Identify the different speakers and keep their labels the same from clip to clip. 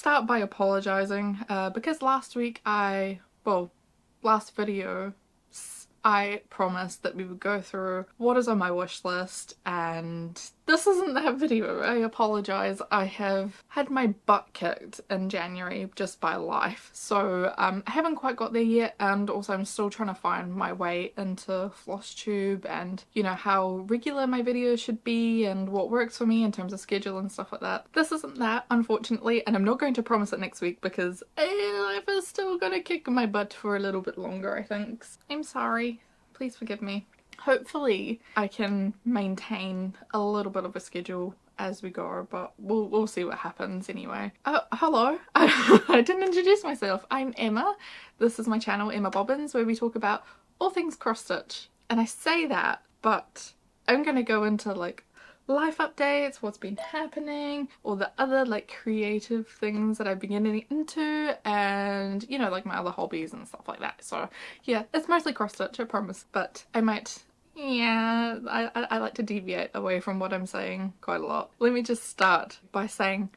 Speaker 1: start by apologizing because last video I promised that we would go through what is on my wish list, and this isn't that video. I apologize. I have had my butt kicked in January just by life, so I haven't quite got there yet, and also I'm still trying to find my way into Flosstube and, you know, how regular my videos should be and what works for me in terms of schedule and stuff like that. This isn't that, unfortunately, and I'm not going to promise it next week because life is still gonna kick my butt for a little bit longer, I think. I'm sorry. Please forgive me. Hopefully I can maintain a little bit of a schedule as we go, but we'll see what happens anyway. Oh, hello. I didn't introduce myself. I'm Emma. This is my channel, Emma Bobbins, where we talk about all things cross stitch. And I say that, but I'm gonna go into like life updates, what's been happening, all the other like creative things that I've been getting into, and you know, like my other hobbies and stuff like that. So yeah, it's mostly cross stitch, I promise, but I might, yeah, I like to deviate away from what I'm saying quite a lot. Let me just start by saying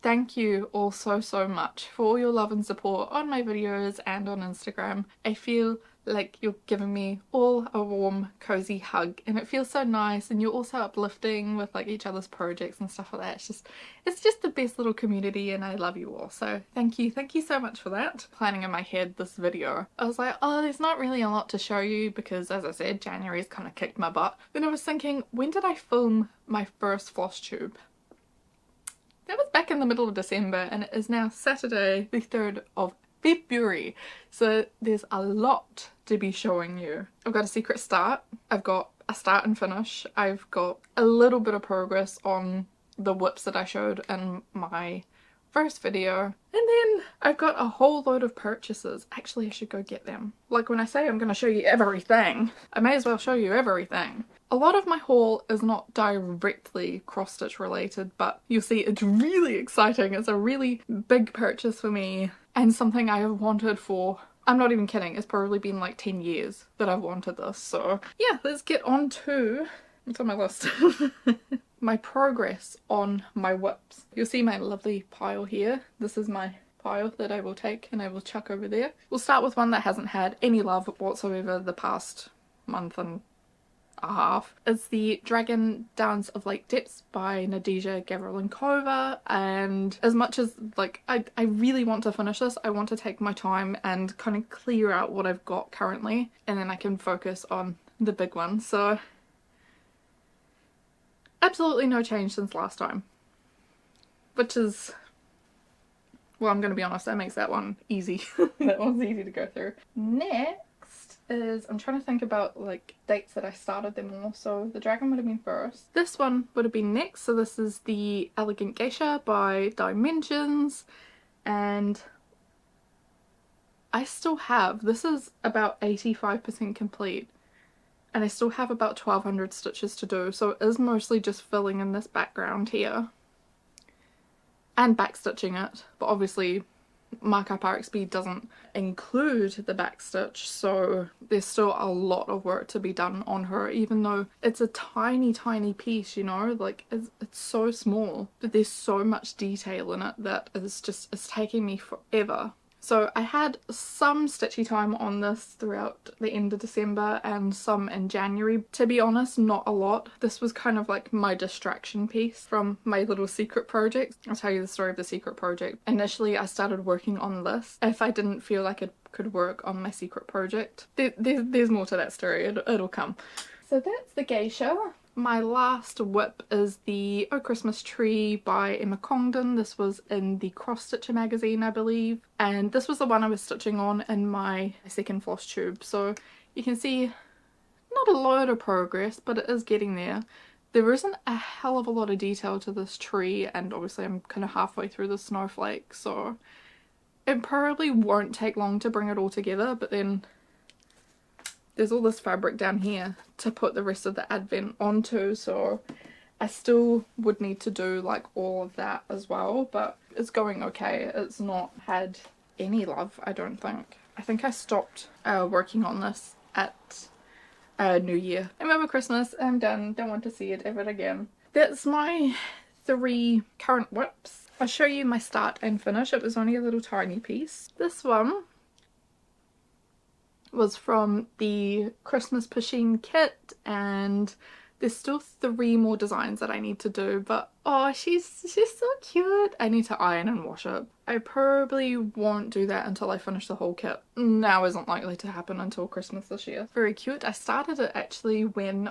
Speaker 1: thank you all so much for all your love and support on my videos and on Instagram. I feel like you're giving me all a warm cozy hug, and it feels so nice, and you're also uplifting with like each other's projects and stuff like that. It's just the best little community, and I love you all, so thank you so much for that. Planning in my head this video, I was like, oh, there's not really a lot to show you because, as I said, January's kind of kicked my butt. Then I was thinking, when did I film my first Flosstube? That was back in the middle of December, and it is now Saturday the 3rd of February, so there's a lot to be showing you. I've got a secret start, I've got a start and finish, I've got a little bit of progress on the WIPs that I showed in my first video, and then I've got a whole load of purchases. Actually, I should go get them. Like, when I say I'm going to show you everything, I may as well show you everything. A lot of my haul is not directly cross-stitch related, but you'll see it's really exciting. It's a really big purchase for me and something I have wanted for, I'm not even kidding, it's probably been like 10 years that I've wanted this. So yeah, let's get on to what's on my list. My progress on my WIPs. You'll see my lovely pile here. This is my pile that I will take and I will chuck over there. We'll start with one that hasn't had any love whatsoever the past month and a half. It's the Dragon Dance of Lake Depths by Nadija Gavrilenkova, and as much as like I really want to finish this, I want to take my time and kind of clear out what I've got currently, and then I can focus on the big one. So absolutely no change since last time, which is, well, I'm gonna be honest, that makes that one easy. That one's easy to go through. Next is, I'm trying to think about like dates that I started them all. So the dragon would have been first. This one would have been next. So this is the Elegant Geisha by Dimensions, and I still have, this is about 85% complete, and I still have about 1200 stitches to do. So it is mostly just filling in this background here and back stitching it, but obviously Markup RXB doesn't include the back stitch, so there's still a lot of work to be done on her, even though it's a tiny piece, you know, like it's so small, but there's so much detail in it that it's taking me forever. So I had some stitchy time on this throughout the end of December and some in January. To be honest, not a lot. This was kind of like my distraction piece from my little secret project. I'll tell you the story of the secret project. Initially, I started working on this if I didn't feel like it could work on my secret project. There's more to that story. It'll come. So that's the geisha. My last WIP is the Oh Christmas Tree by Emma Congdon. This was in the Cross Stitcher magazine, I believe, and this was the one I was stitching on in my second Flosstube. So you can see not a load of progress, but it is getting there. There isn't a hell of a lot of detail to this tree, and obviously I'm kind of halfway through the snowflake, so it probably won't take long to bring it all together, but then there's all this fabric down here to put the rest of the advent onto, so I still would need to do like all of that as well, but it's going okay. It's not had any love, I don't think. I think I stopped working on this at New Year. I'm over Christmas, I'm done, don't want to see it ever again. That's my 3 current WIPs. I'll show you my start and finish. It was only a little tiny piece. This one was from the Christmas Pusheen kit, and there's still 3 more designs that I need to do, but oh, she's so cute. I need to iron and wash it. I probably won't do that until I finish the whole kit. Now isn't likely to happen until Christmas this year. Very cute. I started it actually when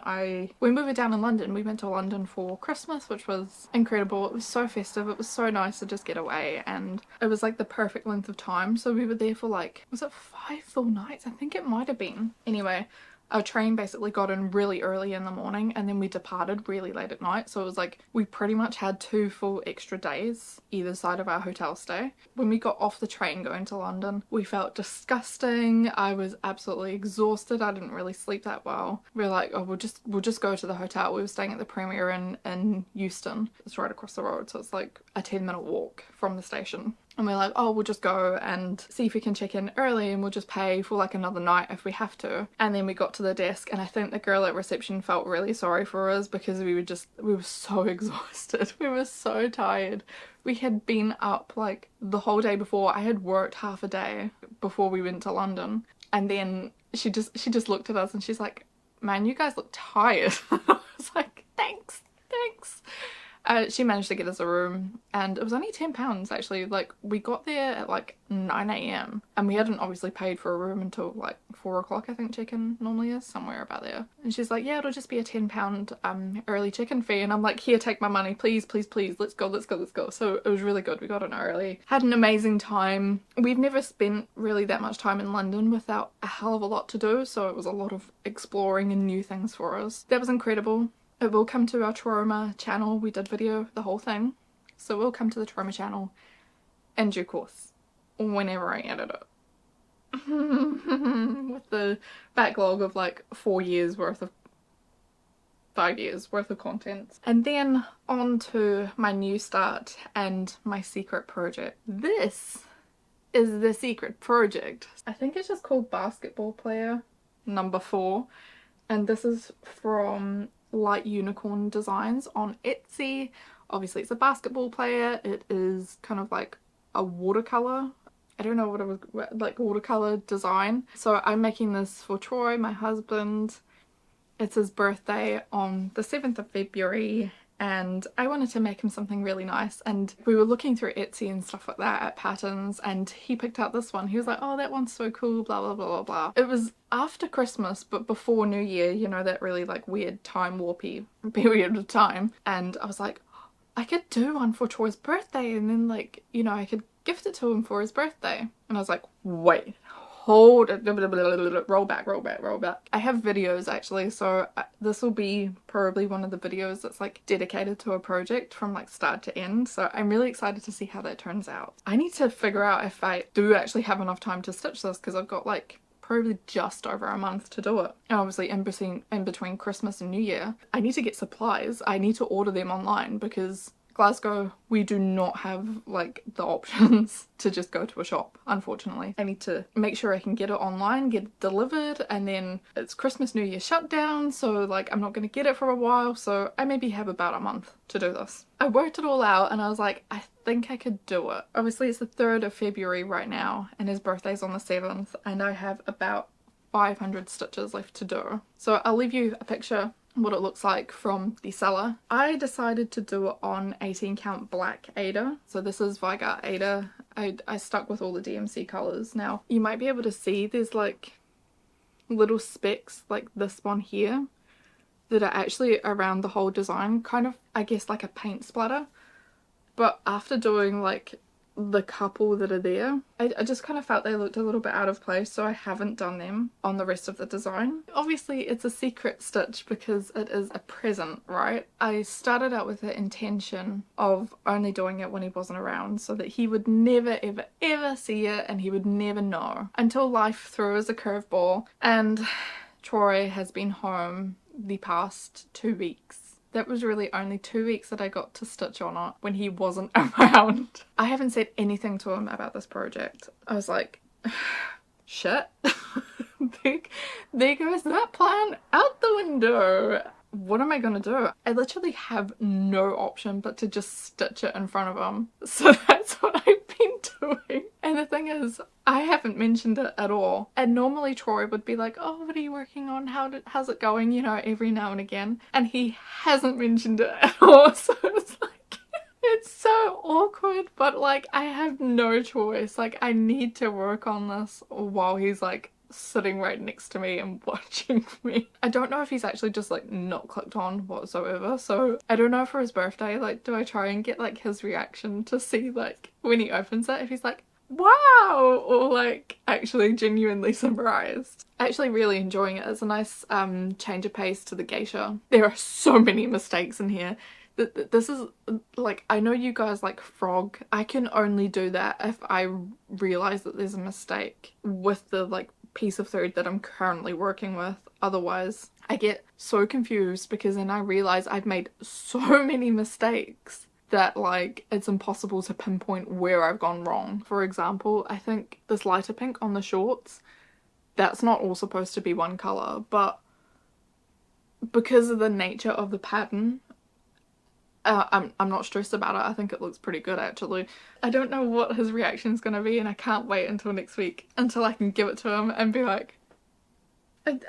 Speaker 1: we were down in London. We went to London for Christmas, which was incredible. It was so festive. It was so nice to just get away, and it was like the perfect length of time. So we were there for like, was it 5 full nights? I think it might have been. Anyway, our train basically got in really early in the morning, and then we departed really late at night, so it was like we pretty much had 2 full extra days either side of our hotel stay. When we got off the train going to London, we felt disgusting. I was absolutely exhausted. I didn't really sleep that well. We were like, oh, we'll just go to the hotel. We were staying at the Premier in Euston. It's right across the road, so it's like a 10-minute walk from the station. And we're like, oh, we'll just go and see if we can check in early, and we'll just pay for like another night if we have to. And then we got to the desk, and I think the girl at reception felt really sorry for us because we were so exhausted. We were so tired. We had been up like the whole day before. I had worked half a day before we went to London. And then she just looked at us and she's like, man, you guys look tired. I was like, thanks. She managed to get us a room, and it was only £10 actually. Like, we got there at like 9 AM and we hadn't obviously paid for a room until like 4 o'clock, I think check-in normally is, somewhere about there. And she's like, yeah, it'll just be a £10 early check-in fee. And I'm like, here, take my money, please, let's go. So it was really good. We got in early, had an amazing time. We've never spent really that much time in London without a hell of a lot to do, so it was a lot of exploring and new things for us. That was incredible. It will come to our Trauma channel. We did video the whole thing, so it will come to the Trauma channel in due course whenever I edit it. With the backlog of like 5 years worth of content. And then on to my new start and my secret project. This is the secret project. I think it's just called Basketball Player number 4, and this is from Light Unicorn Designs on Etsy. Obviously it's a basketball player. It is kind of like a watercolor. I don't know what it was, like watercolor design. So I'm making this for Troy, my husband. It's his birthday on the 7th of February, and I wanted to make him something really nice, and we were looking through Etsy and stuff like that at patterns, and he picked out this one. He was like, oh, that one's so cool, blah blah blah blah blah. It was after Christmas but before New Year, you know, that really like weird time warpy period of time, and I was like, I could do one for Troy's birthday, and then like, you know, I could gift it to him for his birthday. And I was like, wait, hold it, roll back. I have videos actually, so this will be probably one of the videos that's like dedicated to a project from like start to end, so I'm really excited to see how that turns out. I need to figure out if I do actually have enough time to stitch this, because I've got like probably just over a month to do it, and obviously in between Christmas and New Year I need to get supplies. I need to order them online because Glasgow, we do not have like the options to just go to a shop, unfortunately. I need to make sure I can get it online, get it delivered, and then it's Christmas New Year shutdown, so like I'm not going to get it for a while, so I maybe have about a month to do this. I worked it all out and I was like, I think I could do it. Obviously it's the 3rd of February right now and his birthday's on the 7th, and I have about 500 stitches left to do. So I'll leave you a picture what it looks like from the seller. I decided to do it on 18 count black Aida. So this is Vigart Aida. I stuck with all the DMC colours. Now you might be able to see there's like little specks like this one here that are actually around the whole design, kind of I guess like a paint splatter. But after doing like the couple that are there, I just kind of felt they looked a little bit out of place, so I haven't done them on the rest of the design. Obviously it's a secret stitch because it is a present, right? I started out with the intention of only doing it when he wasn't around, so that he would never ever see it and he would never know, until life threw us a curveball and Troy has been home the past 2 weeks. That was really only 2 weeks that I got to stitch on it when he wasn't around. I haven't said anything to him about this project. I was like, shit. There goes that plan out the window. what am I gonna do? I literally have no option but to just stitch it in front of him. So that's what I've been doing. And the thing is, I haven't mentioned it at all. And normally Troy would be like, oh, what are you working on? How's it going? You know, every now and again. And he hasn't mentioned it at all. So it's like, it's so awkward, but like I have no choice. Like I need to work on this while he's like sitting right next to me and watching me. I don't know if he's actually just like not clicked on whatsoever, so I don't know for his birthday, like do I try and get like his reaction to see like when he opens it, if he's like wow, or like actually genuinely surprised. Actually really enjoying it. It's a nice change of pace to the geisha. There are so many mistakes in here. This is like, I know you guys like frog. I can only do that if I realize that there's a mistake with the like piece of thread that I'm currently working with. Otherwise I get so confused because then I realize I've made so many mistakes that like it's impossible to pinpoint where I've gone wrong. For example, I think this lighter pink on the shorts, that's not all supposed to be one colour, but because of the nature of the pattern, I'm not stressed about it. I think it looks pretty good actually. I don't know what his reaction is going to be, and I can't wait until next week until I can give it to him and be like,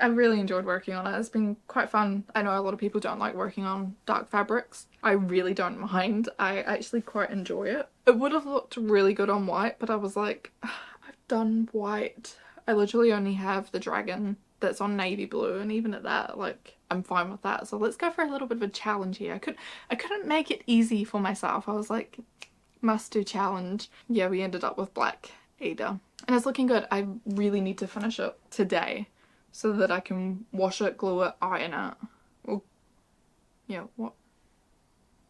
Speaker 1: I really enjoyed working on it. It's been quite fun. I know a lot of people don't like working on dark fabrics. I really don't mind. I actually quite enjoy it. It would have looked really good on white, but I was like, I've done white. I literally only have the dragon that's on navy blue, and even at that, like, I'm fine with that. So let's go for a little bit of a challenge here. I couldn't make it easy for myself. I was like, must do challenge. Yeah, we ended up with black Ada. And it's looking good. I really need to finish it today so that I can wash it, glue it, iron it. Well, yeah, what?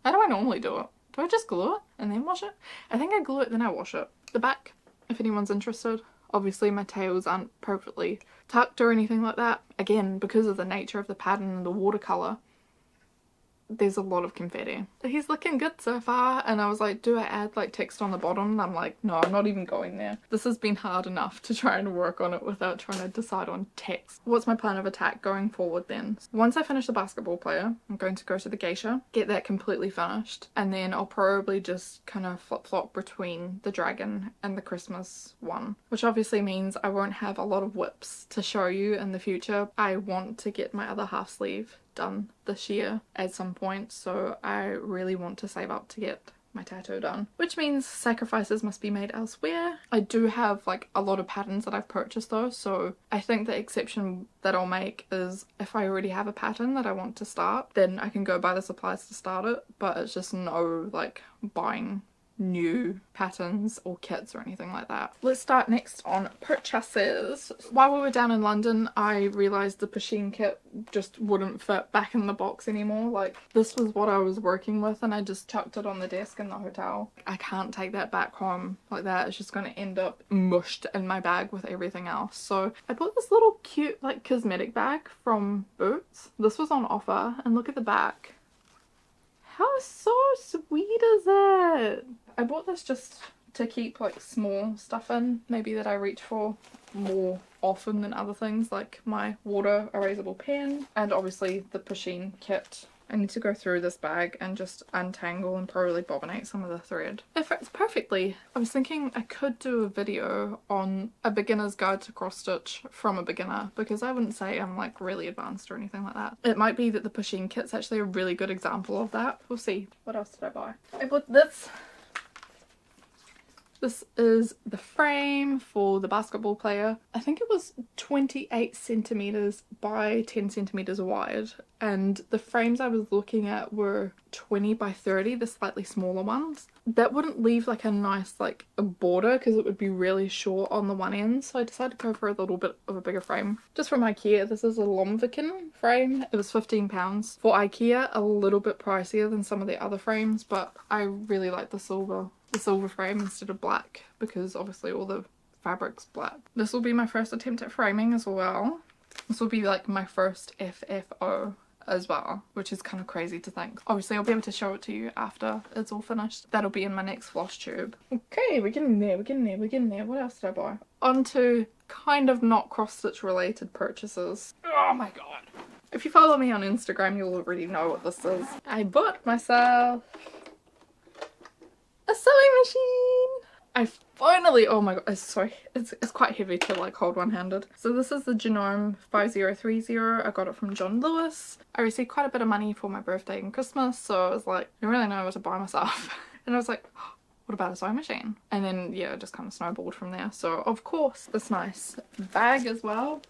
Speaker 1: How do I normally do it? Do I just glue it and then wash it? I think I glue it then I wash it. The back, if anyone's interested. Obviously my tails aren't perfectly tucked or anything like that. Again, because of the nature of the pattern and the watercolour, there's a lot of confetti. He's looking good so far, and I was like, do I add like text on the bottom? And I'm like, no, I'm not even going there. This has been hard enough to try and work on it without trying to decide on text. What's my plan of attack going forward then? Once I finish the basketball player, I'm going to go to the geisha, get that completely finished, and then I'll probably just kind of flip-flop between the dragon and the Christmas one, which obviously means I won't have a lot of whips to show you in the future. I want to get my other half sleeve done this year at some point, so I really want to save up to get my tattoo done, which means sacrifices must be made elsewhere. I do have like a lot of patterns that I've purchased though, so I think the exception that I'll make is if I already have a pattern that I want to start, then I can go buy the supplies to start it, but it's just no like buying new patterns or kits or anything like that. Let's start next on purchases. While we were down in London, I realised the Pasheen kit just wouldn't fit back in the box anymore. Like, this was what I was working with and I just chucked it on the desk in the hotel. I can't take that back home like that. It's just going to end up mushed in my bag with everything else. So I bought this little cute like cosmetic bag from Boots. This was on offer, and look at the back. How so sweet is it? I bought this just to keep like small stuff in, maybe that I reach for more often than other things, like my water erasable pen and obviously the Pasheen kit. I need to go through this bag and just untangle and probably bobbinate some of the thread. It fits perfectly. I was thinking I could do a video on a beginner's guide to cross stitch from a beginner, because I wouldn't say I'm like really advanced or anything like that. It might be that the Pasheen kit's actually a really good example of that. We'll see. What else did I buy? I bought this. This is the frame for the basketball player. I think it was 28 centimeters by 10 centimeters wide, and the frames I was looking at were 20 by 30, the slightly smaller ones. That wouldn't leave like a nice like a border because it would be really short on the one end, so I decided to go for a little bit of a bigger frame. Just from IKEA, this is a Lomviken frame. It was £15. For IKEA, a little bit pricier than some of the other frames, but I really like the silver frame instead of black, because obviously all the fabric's black. This will be my first attempt at framing as well. This will be like my first FFO as well, which is kind of crazy to think. Obviously I'll be able to show it to you after it's all finished. That'll be in my next Flosstube. Okay, we're getting there, we're getting there, we're getting there. What else did I buy? On to kind of not cross stitch related purchases. Oh my god. If you follow me on Instagram, you'll already know what this is. I bought myself a sewing machine. I finally, oh my god, it's quite heavy to like hold one-handed. So this is the Genome 5030. I got it from John Lewis. I received quite a bit of money for my birthday and Christmas, so I was like, I don't really know what to buy myself. And I was like, oh, what about a sewing machine? And then yeah, it just kind of snowballed from there. So of course, this nice bag as well.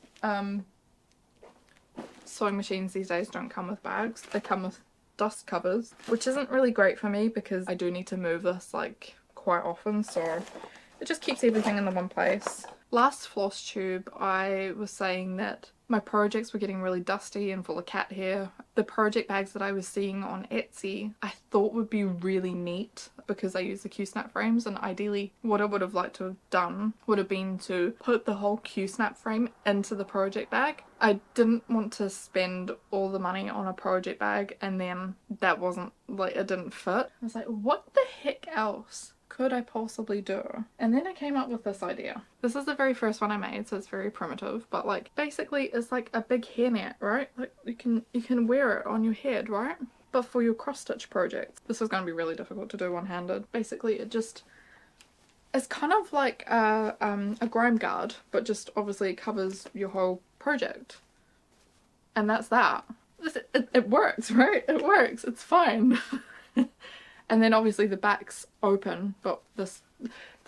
Speaker 1: Sewing machines these days don't come with bags, they come with dust covers, which isn't really great for me because I do need to move this like quite often, so it just keeps everything in the one place. Last Flosstube I was saying that my projects were getting really dusty and full of cat hair. The project bags that I was seeing on Etsy I thought would be really neat because I use the Q-snap frames, and ideally what I would have liked to have done would have been to put the whole Q-snap frame into the project bag. I didn't want to spend all the money on a project bag and then that wasn't like, it didn't fit. I was like, what the heck else could I possibly do? And then I came up with this idea. This is the very first one I made, so it's very primitive, but like basically it's like a big hairnet, right? Like you can wear it on your head, right? But for your cross stitch projects. This is going to be really difficult to do one-handed. Basically it's kind of like a grime guard, but just obviously it covers your whole project. And that's that. It works, right? It works, it's fine. And then obviously the back's open, but this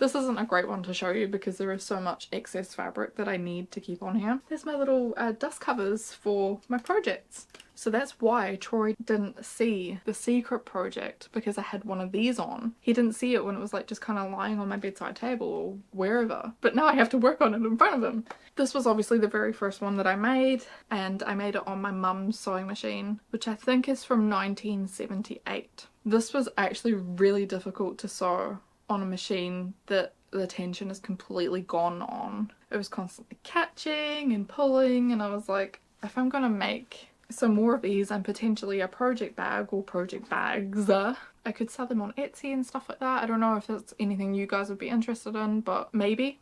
Speaker 1: isn't a great one to show you because there is so much excess fabric that I need to keep on here. There's my little dust covers for my projects. So that's why Troy didn't see the secret project, because I had one of these on. He didn't see it when it was like just kind of lying on my bedside table or wherever. But now I have to work on it in front of him. This was obviously the very first one that I made, and I made it on my mum's sewing machine, which I think is from 1978. This was actually really difficult to sew on a machine that the tension is completely gone on. It was constantly catching and pulling, and I was like, if I'm gonna make some more of these and potentially a project bag or project bags, I could sell them on Etsy and stuff like that. I don't know if it's anything you guys would be interested in, but maybe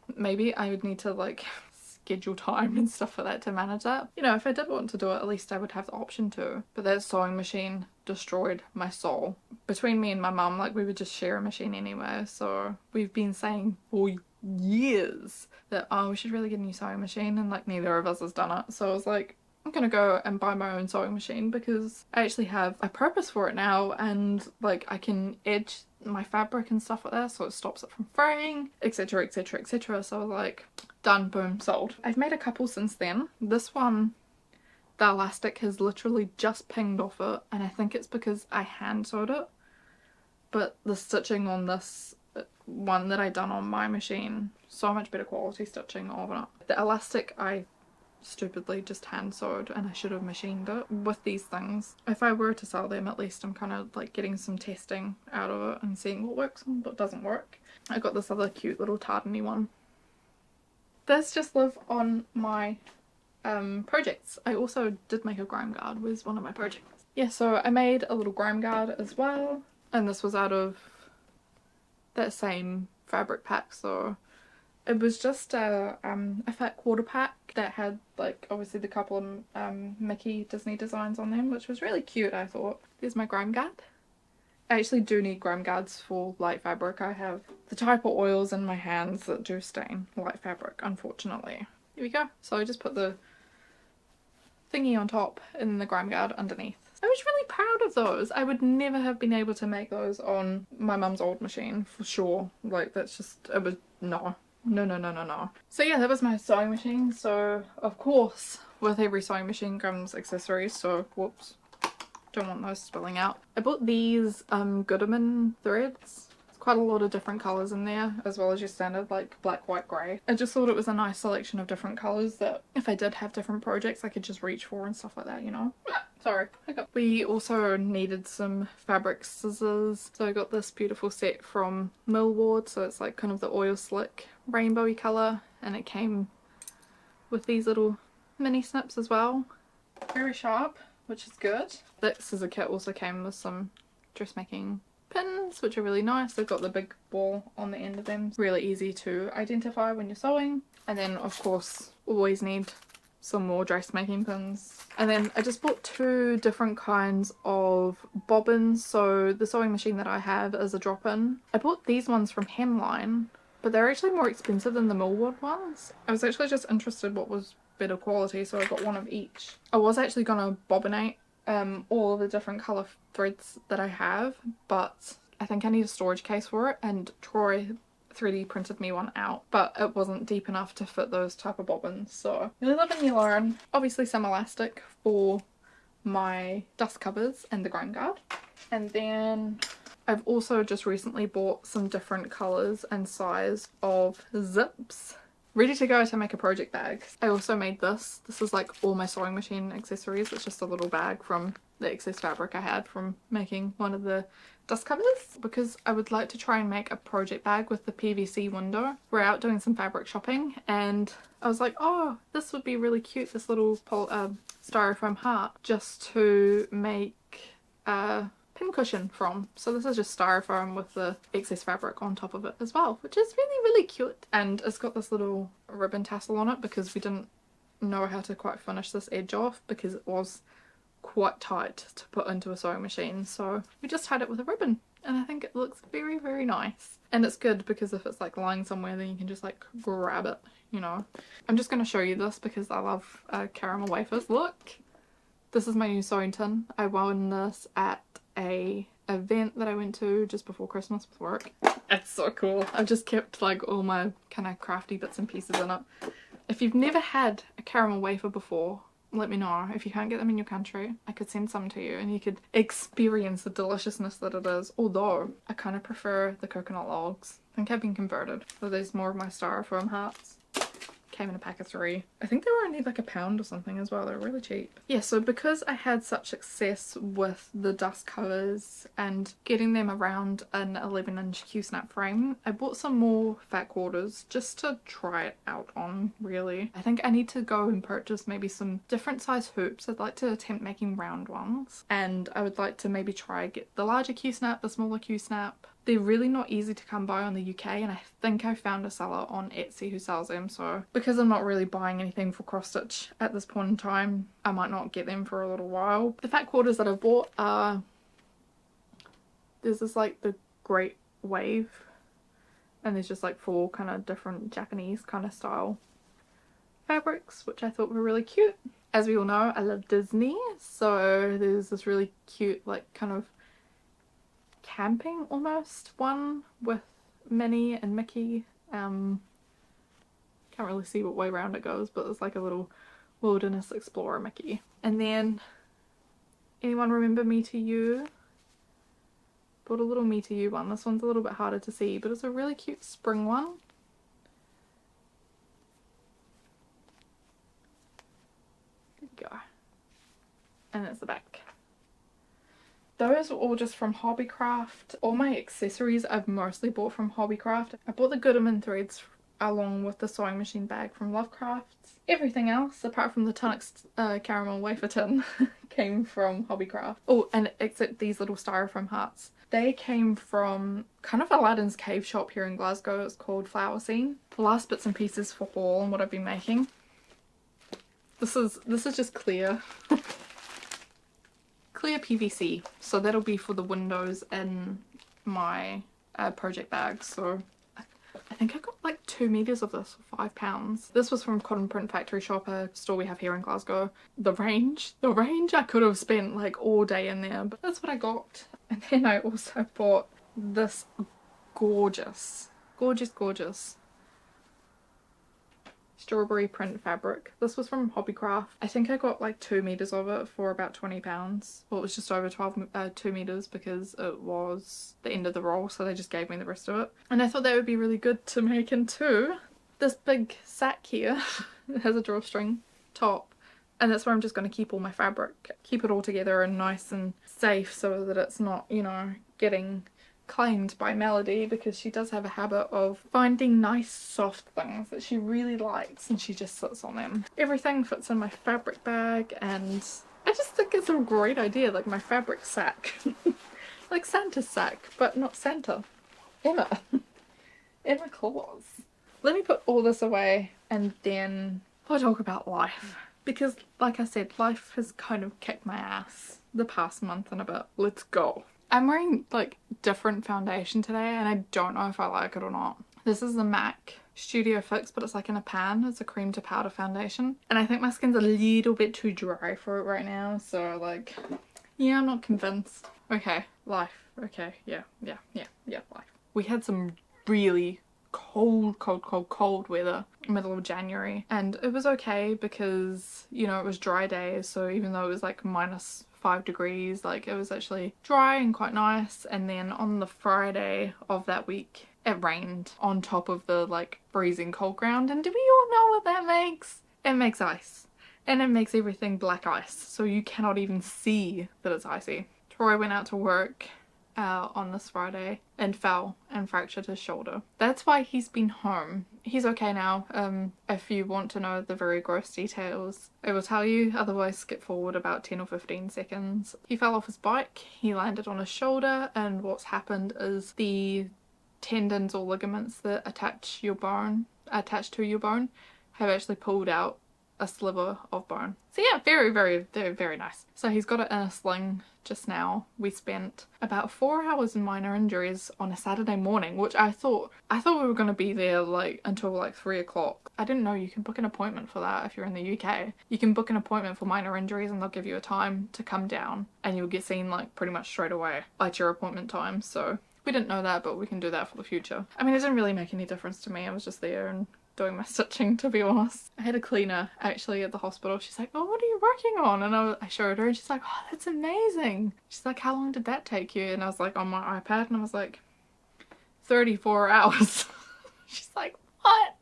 Speaker 1: I would need to like schedule time and stuff like that to manage that. You know, if I did want to do it, at least I would have the option to. But that sewing machine destroyed my soul. Between me and my mum, like we would just share a machine anyway, so we've been saying for years that, oh, we should really get a new sewing machine, and like neither of us has done it. So I was like, I'm gonna go and buy my own sewing machine because I actually have a purpose for it now, and like I can edge my fabric and stuff like that so it stops it from fraying, etc, etc, etc. So I was like, done, boom, sold. I've made a couple since then. This one, the elastic has literally just pinged off it, and I think it's because I hand sewed it, but the stitching on this one that I done on my machine, so much better quality stitching of it. The elastic I stupidly just hand sewed, and I should have machined it. With these things, if I were to sell them, at least I'm kind of like getting some testing out of it and seeing what works and what doesn't work. I got this other cute little tartany one. This just live on my projects. I also did make a grime guard with one of my projects. Yeah, so I made a little grime guard as well, and this was out of that same fabric pack. So it was just a fat quarter pack that had like obviously the couple of Mickey Disney designs on them, which was really cute, I thought. There's my grime guard. I actually do need grime guards for light fabric. I have the type of oils in my hands that do stain light fabric, unfortunately. Here we go. So I just put the thingy on top and then the grime guard underneath. I was really proud of those. I would never have been able to make those on my mum's old machine for sure. Like that's just, it was, no. No. So yeah, that was my sewing machine. So of course with every sewing machine comes accessories, so whoops, don't want those spilling out. I bought these Goodman threads. There's quite a lot of different colours in there, as well as your standard like black, white, grey. I just thought it was a nice selection of different colours that if I did have different projects I could just reach for and stuff like that, you know. Sorry, we also needed some fabric scissors, so I got this beautiful set from Millward. So it's like kind of the oil slick rainbowy colour, and it came with these little mini snips as well. Very sharp, which is good. That scissor kit also came with some dressmaking pins, which are really nice. They've got the big ball on the end of them. Really easy to identify when you're sewing. And then of course always need some more dressmaking pins. And then I just bought 2 different kinds of bobbins. So the sewing machine that I have is a drop-in. I bought these ones from Hemline, but they're actually more expensive than the Millwood ones. I was actually just interested what was better quality, so I got one of each. I was actually gonna bobbinate all of the different colour threads that I have, but I think I need a storage case for it, and Troy 3D printed me one out, but it wasn't deep enough to fit those type of bobbins, so really live and you learn. Obviously some elastic for my dust covers and the ground guard. And then I've also just recently bought some different colours and size of zips, ready to go to make a project bag. I also made this. This is like all my sewing machine accessories. It's just a little bag from the excess fabric I had from making one of the dust covers, because I would like to try and make a project bag with the PVC window. We're out doing some fabric shopping and I was like, oh, this would be really cute, this little styrofoam heart, just to make a pin cushion from. So this is just styrofoam with the excess fabric on top of it as well, which is really cute. And it's got this little ribbon tassel on it because we didn't know how to quite finish this edge off because it was quite tight to put into a sewing machine, so we just tied it with a ribbon and I think it looks very nice. And it's good because if it's like lying somewhere then you can just like grab it, you know. I'm just going to show you this because I love caramel wafers. Look, this is my new sewing tin. I won this at a event that I went to just before Christmas with work. It's so cool. I've just kept like all my kind of crafty bits and pieces in it. If you've never had a caramel wafer before, let me know. If you can't get them in your country, I could send some to you and you could experience the deliciousness that it is. Although I kind of prefer the coconut logs. I think I've been converted. So there's more of my styrofoam hearts. Came in a pack of 3. I think they were only like £1 or something as well. They're really cheap. Yeah, so because I had such success with the dust covers and getting them around an 11-inch Q-snap frame, I bought some more fat quarters just to try it out on, really. I think I need to go and purchase maybe some different size hoops. I'd like to attempt making round ones, and I would like to maybe try get the larger Q-snap, the smaller Q-snap. They're really not easy to come by on the UK, and I think I found a seller on Etsy who sells them, so because I'm not really buying anything for cross stitch at this point in time, I might not get them for a little while. The fat quarters that I've bought are, there's this like the Great Wave, and there's just like 4 kind of different Japanese kind of style fabrics, which I thought were really cute. As we all know, I love Disney, so there's this really cute like kind of camping almost one with Minnie and Mickey. Can't really see what way around it goes, but it's like a little wilderness explorer Mickey. And then, anyone remember Me To You? Bought a little Me To You one. This one's a little bit harder to see, but it's a really cute spring one. There you go. And that's the back. Those are all just from Hobbycraft. All my accessories I've mostly bought from Hobbycraft. I bought the Gooderman threads along with the sewing machine bag from Lovecrafts. Everything else, apart from the Tunnocks caramel wafer tin, came from Hobbycraft. Oh, and except these little styrofoam hearts. They came from kind of Aladdin's cave shop here in Glasgow. It's called Flower Scene. The last bits and pieces for haul and what I've been making. This is just clear. Clear PVC, so that'll be for the windows in my project bag. So I think I got like 2 meters of this for £5. This was from Cotton Print Factory Shop, a store we have here in Glasgow. The range I could have spent like all day in there, but that's what I got. And then I also bought this gorgeous strawberry print fabric. This was from Hobbycraft. I think I got like 2 meters of it for about £20. Well, it was just over 2 meters because it was the end of the roll, so they just gave me the rest of it. And I thought that would be really good to make into this big sack here. It has a drawstring top, and that's where I'm just going to keep all my fabric. Keep it all together and nice and safe so that it's not, you know, getting claimed by Melody, because she does have a habit of finding nice soft things that she really likes and she just sits on them. Everything fits in my fabric bag, and I just think it's a great idea, like my fabric sack. Like Santa's sack, but not Santa. Emma. Claus. Let me put all this away and then I'll talk about life. because like I said, life has kind of kicked my ass the past month and a bit. Let's go. I'm wearing like different foundation today and I don't know if I like it or not. This is the MAC Studio Fix, but it's like in a pan. It's a cream to powder foundation. And I think my skin's a little bit too dry for it right now. So like, yeah, I'm not convinced. Okay, life. Okay, yeah, life. We had some really cold weather middle of January. And it was okay because, you know, it was dry days. So even though it was like -5 degrees, like it was actually dry and quite nice. And then on the Friday of that week, it rained on top of the like freezing cold ground. And do we all know what that makes? It makes ice. And it makes everything black ice. So you cannot even see that it's icy. Troy went out to work on this Friday and fell and fractured his shoulder. That's why he's been home. He's okay now. If you want to know the very gross details, I will tell you, otherwise skip forward about 10 or 15 seconds. He fell off his bike, he landed on his shoulder, and what's happened is the tendons or ligaments that attach to your bone have actually pulled out a sliver of bone. So yeah, very nice. So he's got it in a sling just now. We spent about 4 hours in minor injuries on a Saturday morning, which I thought we were going to be there like until like 3 o'clock. I didn't know you can book an appointment for that if you're in the UK. You can book an appointment for minor injuries and they'll give you a time to come down and you'll get seen like pretty much straight away at your appointment time. So we didn't know that, but we can do that for the future. I mean, it didn't really make any difference to me. I was just there and doing my stitching, to be honest. I had a cleaner actually at the hospital. She's like, oh, what are you working on? And I showed her and she's like, oh, that's amazing. She's like, how long did that take you? And I was like, on my iPad, and I was like, 34 hours. She's like, what?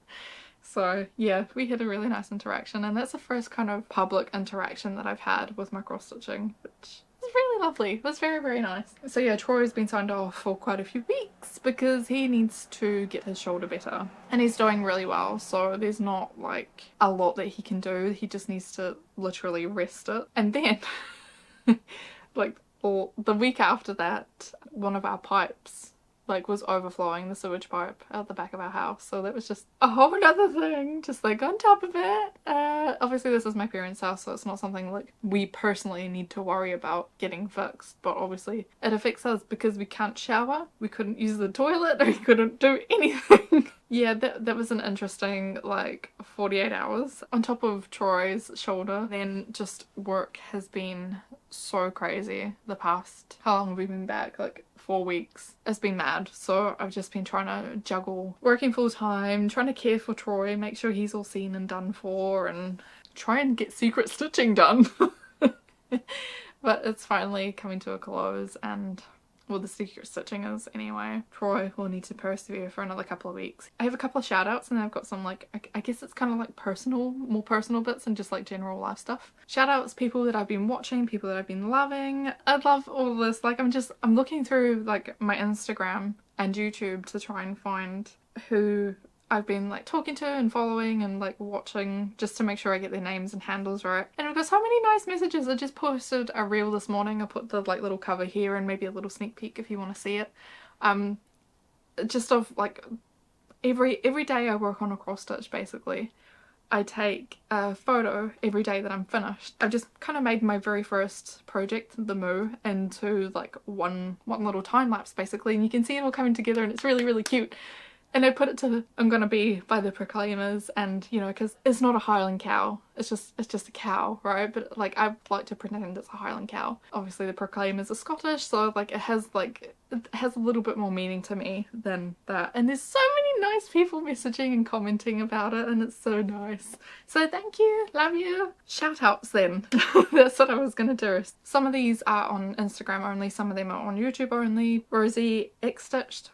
Speaker 1: So yeah, we had a really nice interaction, and that's the first kind of public interaction that I've had with my cross stitching, which was really lovely. It was very nice. So yeah, Troy's been signed off for quite a few weeks because he needs to get his shoulder better, and he's doing really well, so there's not like a lot that he can do. He just needs to literally rest it. And then like the week after that, one of our pipes like was overflowing, the sewage pipe out the back of our house, so that was just a whole another thing just like on top of it. Obviously this is my parents' house, so it's not something like we personally need to worry about getting fixed, but obviously it affects us because we can't shower, we couldn't use the toilet, we couldn't do anything. Yeah, that was an interesting like 48 hours on top of Troy's shoulder. Then just work has been so crazy the past, how long have we been back? Like 4 weeks. It's been mad. So I've just been trying to juggle working full time, trying to care for Troy, make sure he's all seen and done for, and try and get secret stitching done. But it's finally coming to a close, and well, the secret stitching is anyway. Troy will need to persevere for another couple of weeks. I have a couple of shout outs, and I've got some like, I guess it's kind of like more personal bits and just like general life stuff. Shout outs, people that I've been watching, people that I've been loving. I love all this. Like I'm looking through like my Instagram and YouTube to try and find who I've been like talking to and following and like watching, just to make sure I get their names and handles right. And I've got so many nice messages. I just posted a reel this morning. I put the like little cover here and maybe a little sneak peek if you want to see it. Just of like every day I work on a cross stitch basically. I take a photo every day that I'm finished. I've just kind of made my very first project, the Moo, into like one little time lapse basically, and you can see it all coming together and it's really cute. And I put it to I'm Gonna Be by the Proclaimers, and you know, because it's not a Highland cow, it's just a cow, right? But like I like to pretend it's a Highland cow. Obviously the Proclaimers are Scottish, so like it has a little bit more meaning to me than that. And there's so many nice people messaging and commenting about it, and it's so nice. So thank you, love you. Shout outs then. That's what I was gonna do. Some of these are on Instagram only, some of them are on YouTube only. Rosie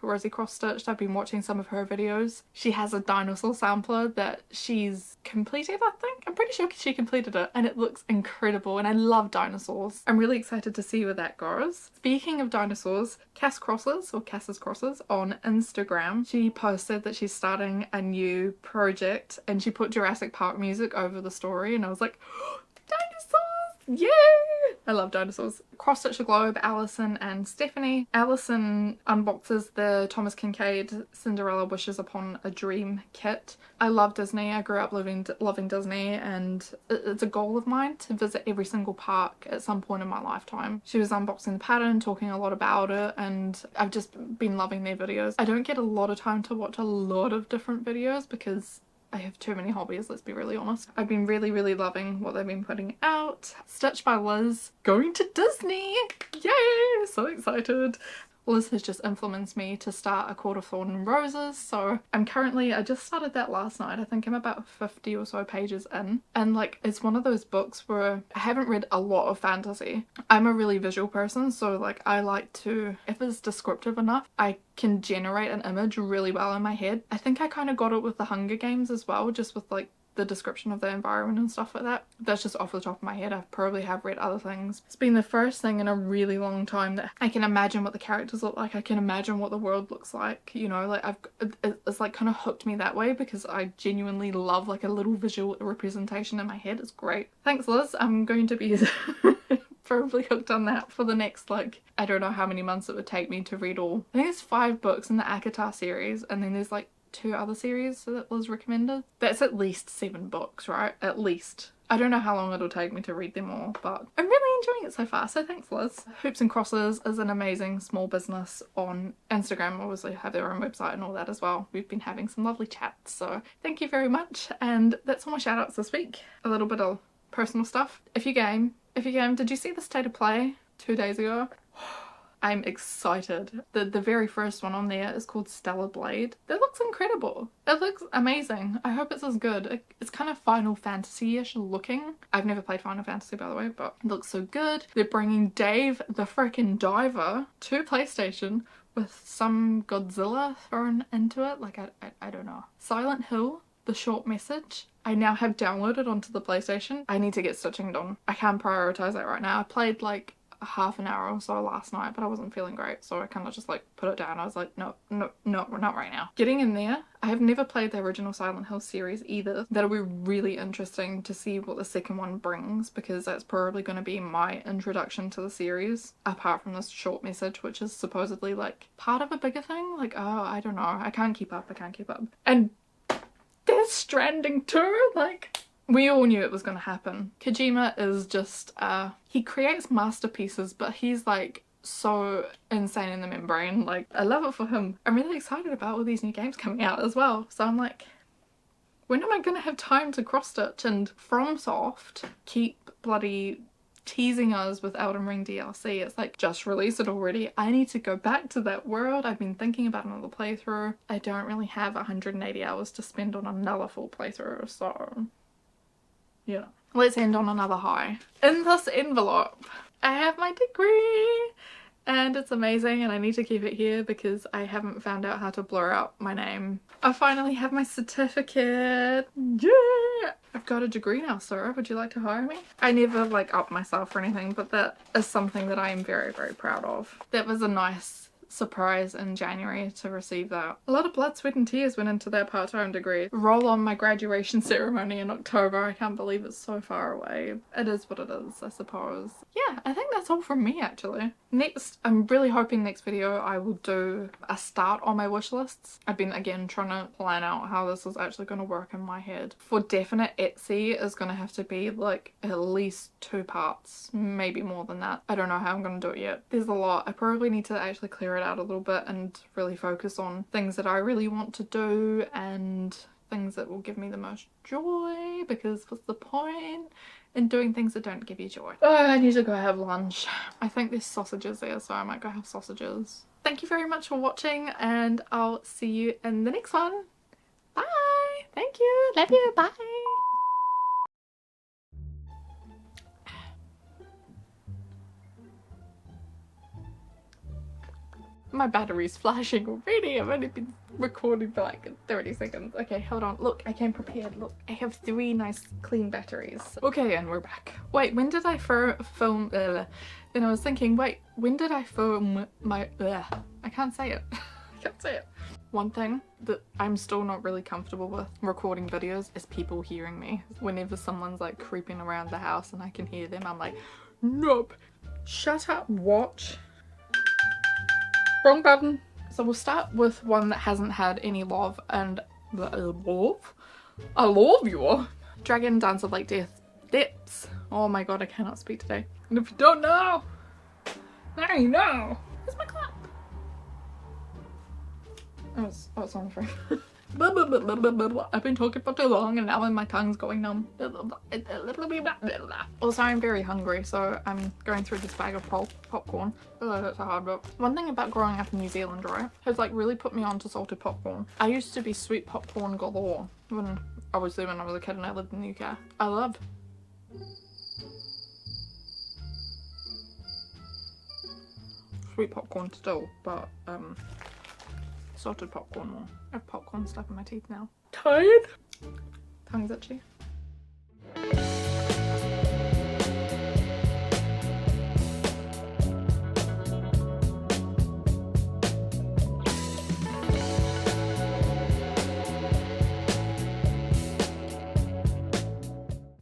Speaker 1: Rosie Cross Stitched, I've been watching some of her videos. She has a dinosaur sampler that she's completed, I think. I'm pretty sure she completed it, and it looks incredible, and I love dinosaurs. I'm really excited to see where that goes. Speaking of dinosaurs, Cass's Crosses on Instagram, she posted that she's starting a new project and she put Jurassic Park music over the story, and I was like, oh, dinosaurs! Yay! I love dinosaurs. Cross Stitch the Globe, Alison and Stephanie. Alison unboxes the Thomas Kincaid Cinderella Wishes Upon a Dream kit. I love Disney. I grew up loving Disney, and it's a goal of mine to visit every single park at some point in my lifetime. She was unboxing the pattern, talking a lot about it, and I've just been loving their videos. I don't get a lot of time to watch a lot of different videos because I have too many hobbies, let's be really honest. I've been really loving what they've been putting out. Stitch by Liz, going to Disney! Yay! So excited. Liz has just influenced me to start A Court of Thorn and Roses, so I just started that last night. I think I'm about 50 or so pages in, and like it's one of those books where I haven't read a lot of fantasy. I'm a really visual person, so like I like to, if it's descriptive enough, I can generate an image really well in my head. I think I kind of got it with the Hunger Games as well, just with like the description of the environment and stuff like that. That's just off the top of my head. I probably have read other things. It's been the first thing in a really long time that I can imagine what the characters look like. I can imagine what the world looks like, you know, like it's like kind of hooked me that way because I genuinely love like a little visual representation in my head. It's great. Thanks Liz. I'm going to be probably hooked on that for the next, like, I don't know how many months it would take me to read all. I think there's 5 books in the ACOTAR series, and then there's like 2 other series that was recommended. That's at least 7 books, right? At least. I don't know how long it'll take me to read them all, but I'm really enjoying it so far, so thanks Liz. Hoops and Crosses is an amazing small business on Instagram. Obviously have their own website and all that as well. We've been having some lovely chats, so thank you very much. And that's all my shout outs this week. A little bit of personal stuff. If you game, did you see the state of play 2 days ago? I'm excited. The very first one on there is called Stellar Blade. That looks incredible. It looks amazing. I hope it's as good. It's kind of Final Fantasy-ish looking. I've never played Final Fantasy by the way, but it looks so good. They're bringing Dave the frickin' Diver to PlayStation with some Godzilla thrown into it. Like, I don't know. Silent Hill, The Short Message, I now have downloaded onto the PlayStation. I need to get stitching done. I can't prioritize that right now. I played like half an hour or so last night, but I wasn't feeling great, so I kind of just like put it down. I was like, no, not right now. Getting in there. I have never played the original Silent Hill series either. That'll be really interesting to see what the second one brings, because that's probably going to be my introduction to the series, apart from this short message, which is supposedly like part of a bigger thing. Like, oh, I don't know. I can't keep up. And Death Stranding 2, like, we all knew it was going to happen. Kojima is just, he creates masterpieces, but he's like so insane in the membrane. Like, I love it for him. I'm really excited about all these new games coming out as well. So I'm like, when am I going to have time to cross stitch? And FromSoft keep bloody teasing us with Elden Ring DLC. It's like, just release it already. I need to go back to that world. I've been thinking about another playthrough. I don't really have 180 hours to spend on another full playthrough, so yeah. Let's end on another high. In this envelope, I have my degree, and it's amazing, and I need to keep it here because I haven't found out how to blur out my name. I finally have my certificate. Yeah! I've got a degree now, Sarah. Would you like to hire me? I never like up myself or anything, but that is something that I am very proud of. That was a nice surprise in January to receive that. A lot of blood, sweat and tears went into that part-time degree. Roll on my graduation ceremony in October. I can't believe it's so far away. It is what it is, I suppose. Yeah, I think that's all from me actually. Next, I'm really hoping next video I will do a start on my wish lists. I've been again trying to plan out how this is actually going to work in my head. For definite, Etsy is going to have to be like at least 2 parts, maybe more than that. I don't know how I'm going to do it yet. There's a lot. I probably need to actually clear it out a little bit and really focus on things that I really want to do and things that will give me the most joy, because what's the point in doing things that don't give you joy? Oh, I need to go have lunch. I think there's sausages there, so I might go have sausages. Thank you very much for watching, and I'll see you in the next one. Bye! Thank you! Love you! Bye! My battery's flashing already. I've only been recording for like 30 seconds. Okay, hold on. Look, I came prepared. Look, I have 3 nice clean batteries. Okay, and we're back. Wait, when did I film? Then I was thinking, wait, when did I film my? I can't say it. I can't say it. One thing that I'm still not really comfortable with recording videos is people hearing me. Whenever someone's like creeping around the house and I can hear them, I'm like, Nope. Shut up, watch. Wrong button. So we'll start with one that hasn't had any love and love. I love you. Dragon Dance of Like Death Depths. Oh my god, I cannot speak today. And if you don't know, now you know. Where's my clap? Oh, it's on the frame. I've been talking for too long and now my tongue's going numb. Also, I'm very hungry, so I'm going through this bag of popcorn. Oh, that's a hard bit. One thing about growing up in New Zealand, right, has like really put me on to salted popcorn. I used to be sweet popcorn galore when I was a kid and I lived in the UK. I love sweet popcorn still, but salted popcorn more. I have popcorn stuck in my teeth now. Tired? Tongue's itchy.